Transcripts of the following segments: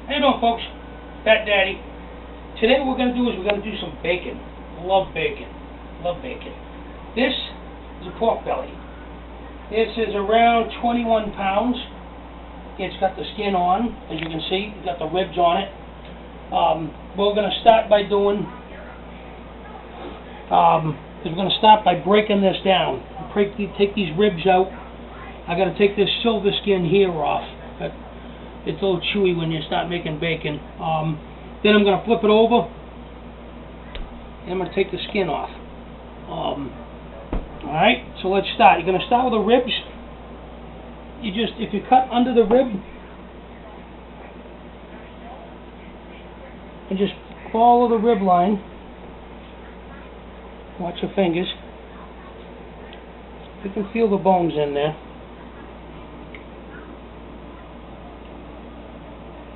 How you doing, folks? Fat Daddy. Today what we're going to do is we're going to do some bacon. Love bacon. Love bacon. This is a pork belly. This is around 21 pounds. It's got the skin on, as you can see. It's got the ribs on it. We're going to start by doing, we're going to start by breaking this down. Take these ribs out. I got to take this silver skin here off. It's a little chewy when you start making bacon. Then I'm going to flip it over, and I'm going to take the skin off. Alright, so let's start. You're going to start with the ribs. If you cut under the rib, and just follow the rib line. Watch your fingers. You can feel the bones in there.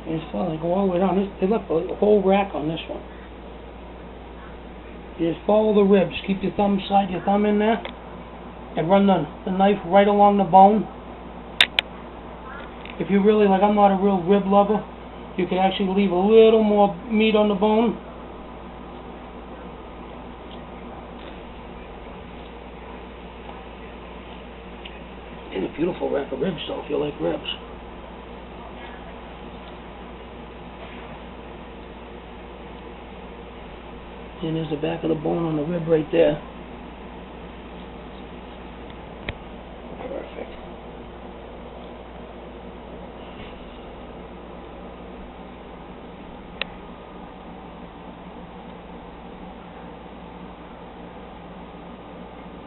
And just follow, go all the way down. They left a whole rack on this one. You just follow the ribs. Keep your thumb, slide your thumb in there, and run the knife right along the bone. If you really, like, I'm not a real rib lover, you can actually leave a little more meat on the bone. And a beautiful rack of ribs, though, if you like ribs. And there's the back of the bone on the rib right there. Perfect.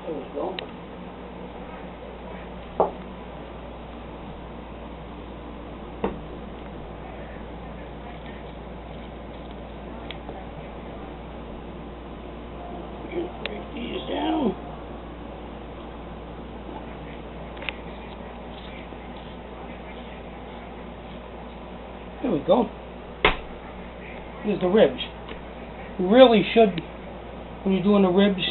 There we go. Break these down. There we go. Here's the ribs. You really should, when you're doing the ribs,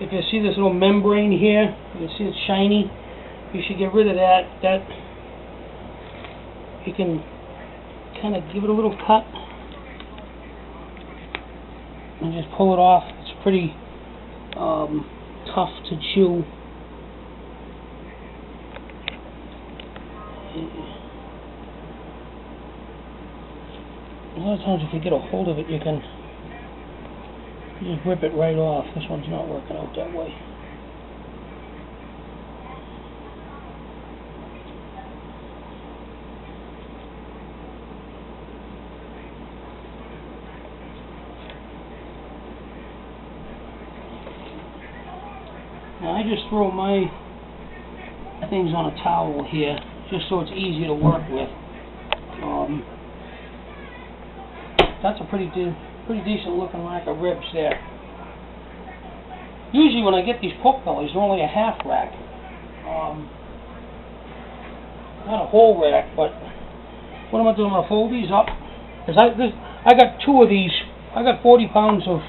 if you see this little membrane here, you can see it's shiny, you should get rid of that. You can kind of give it a little cut and just pull it off. It's pretty tough to chew. A lot of times if you get a hold of it, you can just rip it right off. This one's not working out that way. Now I just throw my things on a towel here, just so it's easy to work with. That's a pretty decent looking rack of ribs there. Usually when I get these pork bellies, they're only a half rack. Not a whole rack, but what I'm going to do, I'm going to fold these up. Because I got two of these. I got 40 pounds of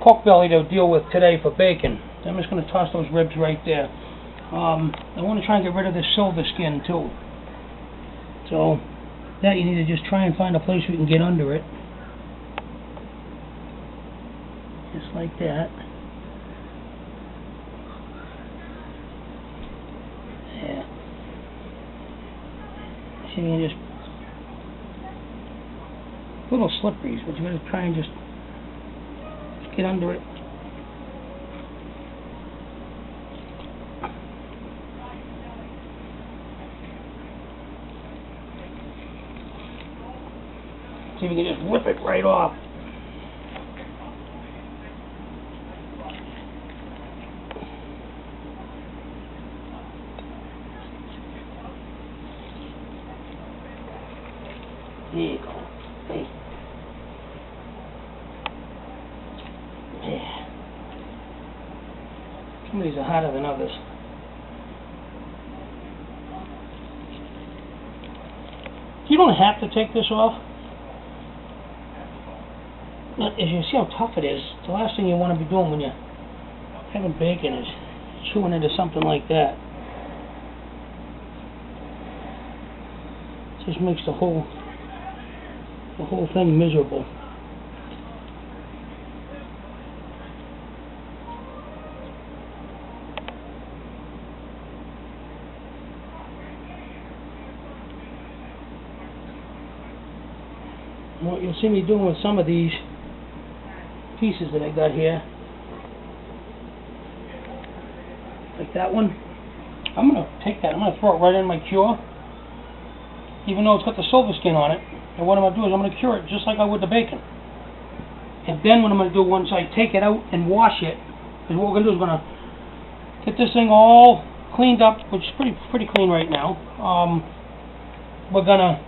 pork belly to deal with today for bacon. I'm just going to toss those ribs right there. I want to try and get rid of this silver skin too. So that you need to just try and find a place where you can get under it. Just like that. Yeah. See, you just a little slippery, but you gotta try and just get under it. See if you can just whip it right off. There you go. Hey. Yeah. Some of these are harder than others. You don't have to take this off. As you see how tough it is, the last thing you want to be doing when you're having bacon is chewing into something like that. Just makes the whole thing miserable. What you'll see me doing with some of these pieces that I got here, like that one, I'm going to take that, I'm going to throw it right in my cure, even though it's got the silver skin on it. And what I'm going to do is I'm going to cure it just like I would the bacon. And then what I'm going to do once I take it out and wash it, is what we're going to do is we're going to get this thing all cleaned up, which is pretty clean right now. We're going to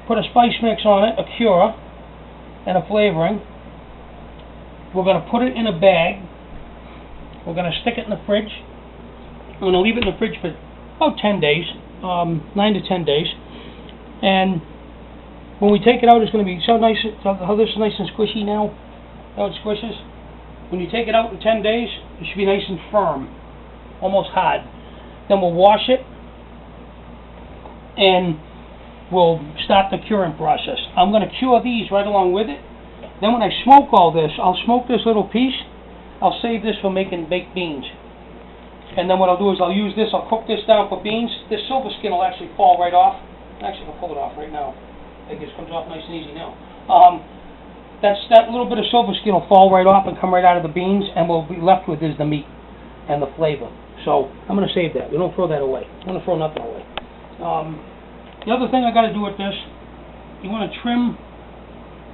put a spice mix on it, a cure, and a flavoring. We're going to put it in a bag. We're going to stick it in the fridge. I'm going to leave it in the fridge for about 10 days, 9 to 10 days. And when we take it out, it's going to be so nice. How this is nice and squishy now. How it squishes. When you take it out in 10 days, it should be nice and firm, almost hard. Then we'll wash it, and we'll start the curing process. I'm going to cure these right along with it. Then when I smoke all this, I'll smoke this little piece. I'll save this for making baked beans. And then what I'll do is I'll use this, I'll cook this down for beans. This silver skin will actually fall right off. Actually, I'll pull it off right now. It just comes off nice and easy now. That little bit of silver skin will fall right off and come right out of the beans, and what we'll be left with is the meat and the flavor. So I'm going to save that. We don't throw that away. I'm going to throw nothing away. The other thing I got to do with this, you want to trim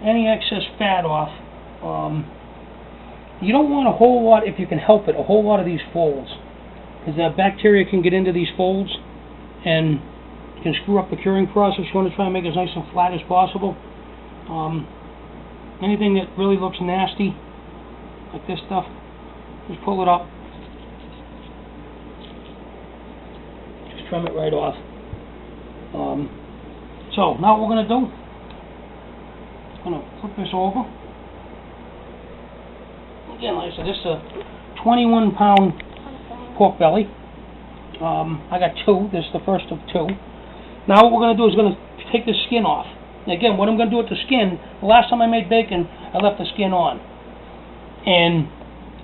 any excess fat off. You don't want a whole lot, if you can help it, a whole lot of these folds, because that bacteria can get into these folds and can screw up the curing process. You want to try and make it as nice and flat as possible. Anything that really looks nasty, like this stuff, just pull it up. Just trim it right off. So now what we're going to do, I'm going to flip this over. Again, like I said, this is a 21-pound pork belly. I got two. This is the first of two. Now what we're going to do is we're going to take the skin off. And again, what I'm going to do with the skin, the last time I made bacon, I left the skin on. And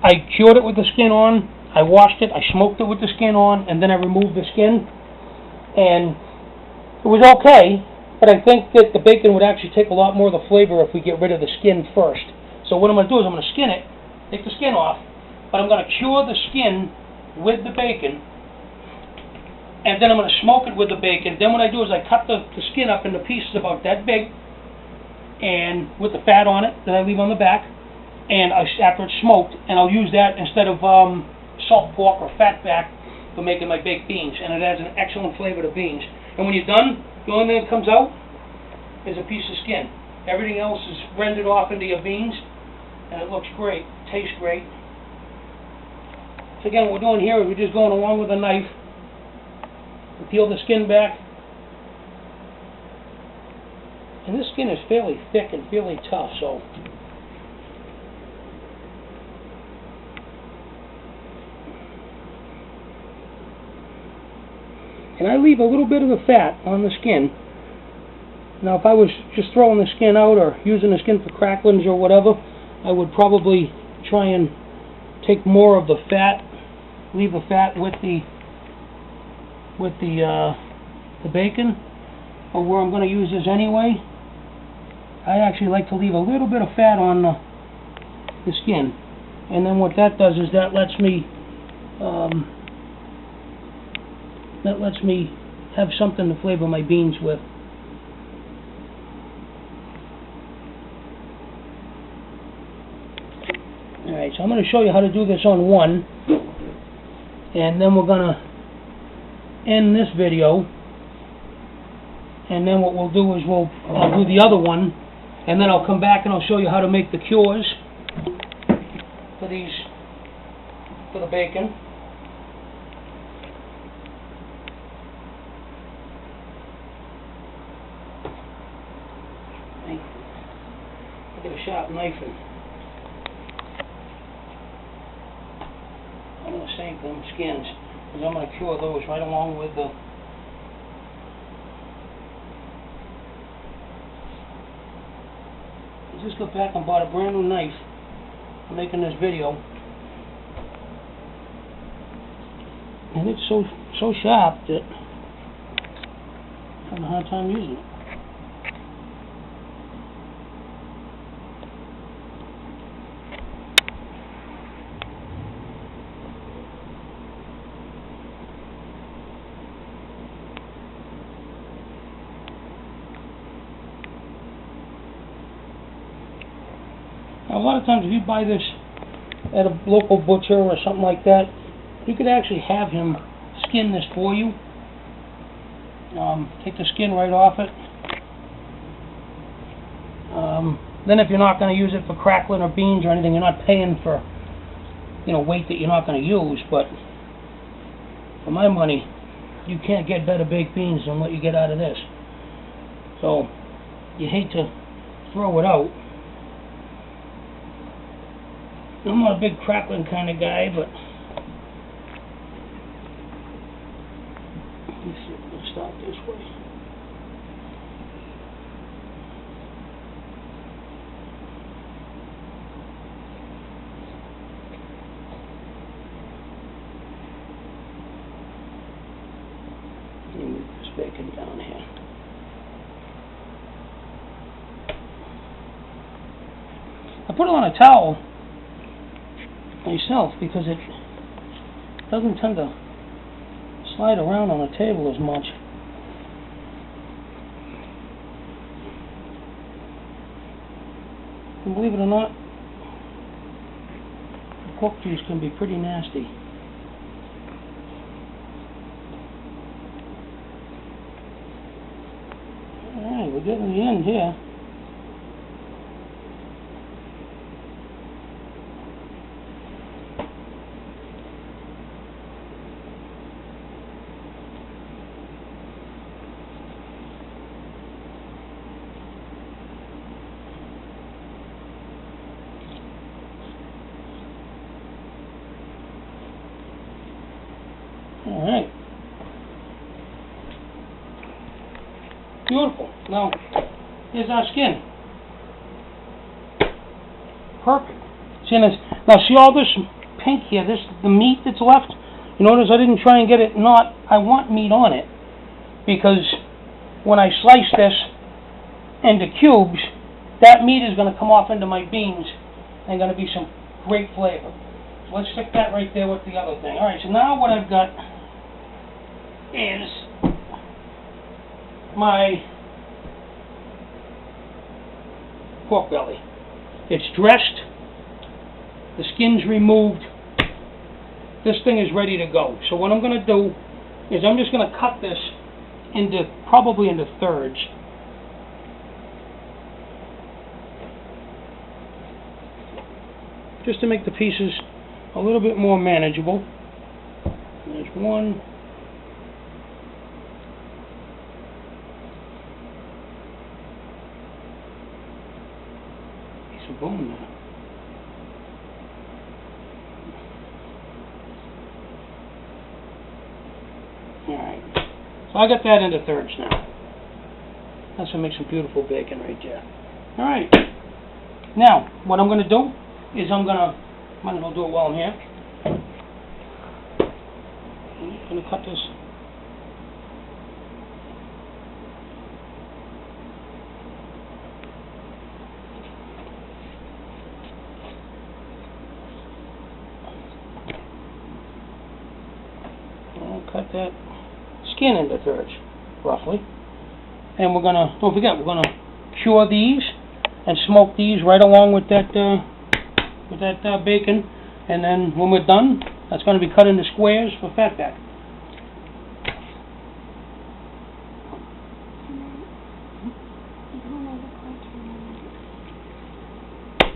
I cured it with the skin on, I washed it, I smoked it with the skin on, and then I removed the skin. And it was okay, but I think that the bacon would actually take a lot more of the flavor if we get rid of the skin first. So what I'm going to do is I'm going to skin it, take the skin off, but I'm going to cure the skin with the bacon, and then I'm going to smoke it with the bacon. Then what I do is I cut the skin up into pieces about that big, and with the fat on it that I leave on the back, and after it's smoked, and I'll use that instead of salt pork or fat back for making my baked beans, and it adds an excellent flavor to beans. And when you're done, the only thing that comes out is a piece of skin. Everything else is rendered off into your beans, and it looks great, tastes great. So again, what we're doing here is we're just going along with a knife. We peel the skin back. And this skin is fairly thick and fairly tough, so and I leave a little bit of the fat on the skin. Now if I was just throwing the skin out or using the skin for cracklings or whatever, I would probably try and take more of the fat, leave the fat with the bacon. But where I'm going to use this anyway, I actually like to leave a little bit of fat on the skin. And then what that does is that lets me have something to flavor my beans with. Alright, so I'm going to show you how to do this on one, and then we're going to end this video, and then what we'll do is I'll do the other one, and then I'll come back and I'll show you how to make the cures for the bacon. Get a sharp knife and I'm going to save them skins, because I'm going to cure those right along with the I just got back and bought a brand new knife for making this video. And it's so sharp that I'm having a hard time using it. Now, a lot of times if you buy this at a local butcher or something like that, you could actually have him skin this for you. Take the skin right off it. Then if you're not going to use it for crackling or beans or anything, you're not paying for, weight that you're not going to use. But for my money, you can't get better baked beans than what you get out of this. So you hate to throw it out. I'm not a big crackling kind of guy, but let's start this way. Let me move this bacon down here. I put it on a towel myself because it doesn't tend to slide around on the table as much. And believe it or not, the pork juice can be pretty nasty. Alright, we're getting to the end here. Alright. Beautiful. Now, here's our skin. Perfect. See this? Now, see all this pink here, the meat that's left? You notice I didn't try and get it I want meat on it. Because when I slice this into cubes, that meat is going to come off into my beans and going to be some great flavor. So let's stick that right there with the other thing. Alright, so now what I've got is my pork belly. It's dressed, the skin's removed, this thing is ready to go. So what I'm going to do is I'm just going to cut this probably into thirds. Just to make the pieces a little bit more manageable. There's one. Piece of bone there. Alright. So I got that into thirds now. That's going to make some beautiful bacon right there. Alright. Now, what I'm going to do is might as well do it while I'm here. I'm going to cut this. I'll cut that skin into thirds, roughly. And we're going to, don't forget, we're going to cure these and smoke these right along with that bacon, and then when we're done, that's going to be cut into squares for fatback.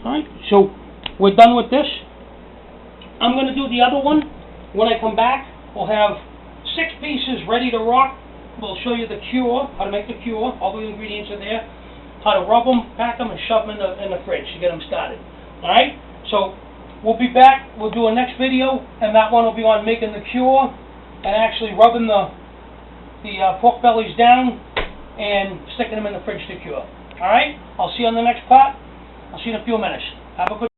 Alright, so we're done with this. I'm going to do the other one. When I come back, we'll have 6 pieces ready to rock. We'll show you the cure, how to make the cure. All the ingredients are there. How to rub them, pack them, and shove them in the fridge to get them started. Alright? So, we'll be back, we'll do a next video, and that one will be on making the cure, and actually rubbing the pork bellies down, and sticking them in the fridge to cure. Alright? I'll see you on the next part. I'll see you in a few minutes. Have a good